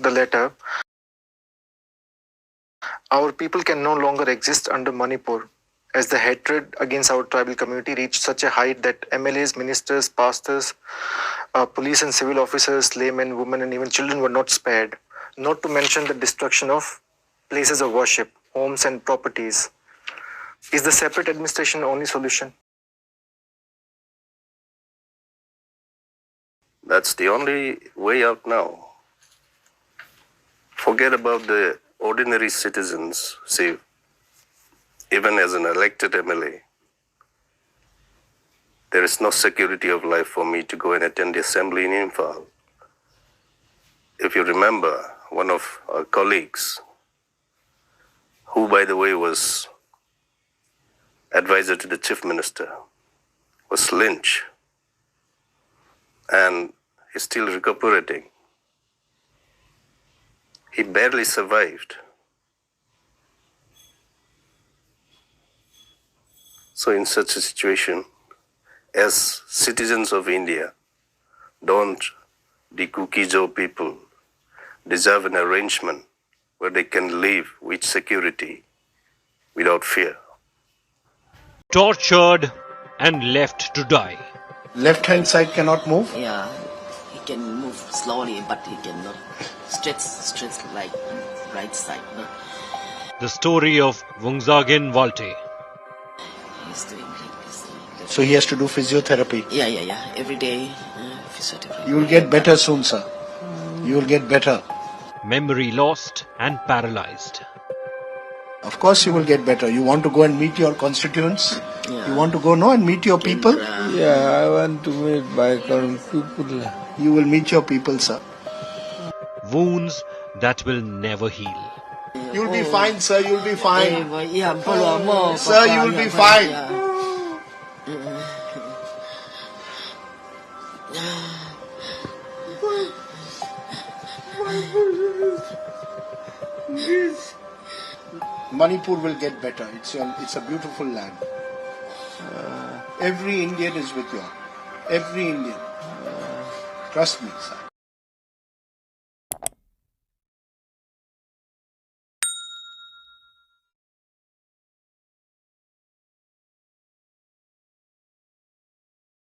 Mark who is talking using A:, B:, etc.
A: the letter, our people can no longer exist under Manipur, as the hatred against our tribal community reached such a height that MLAs, ministers, pastors, police and civil officers, laymen, women, and even children were not spared, not to mention the destruction of places of worship, homes, and properties. Is the separate administration the only solution?
B: That's the only way out now. Forget about the ordinary citizens, see, even as an elected MLA, there is no security of life for me to go and attend the assembly in Imphal. If you remember, one of our colleagues, who by the way was advisor to the chief minister, was lynched and is still recuperating. He barely survived. So in such a situation, as citizens of India, don't the Kuki-Zo people deserve an arrangement where they can live with security without fear?
C: Tortured and left to die.
D: Left hand side cannot move?
E: Yeah, he can move slowly, but he cannot stretch like right side. No?
C: The story of Vungzagin Valte.
E: He's doing like this.
D: So he has to do physiotherapy?
E: Yeah. Every day, physiotherapy.
D: You will get better soon, sir. You will get better.
C: Memory lost and paralyzed.
D: Of course you will get better. You want to go and meet your constituents?
E: Yeah.
D: You want to go and meet your people?
F: Yeah, I want to meet my people.
D: You will meet your people, sir.
C: Wounds that will never heal.
D: You'll be fine, sir. You'll be fine.
E: Sir,
D: you will be fine. Manipur will get better. It's a beautiful land. Every Indian is with you. Every Indian. Trust me, sir.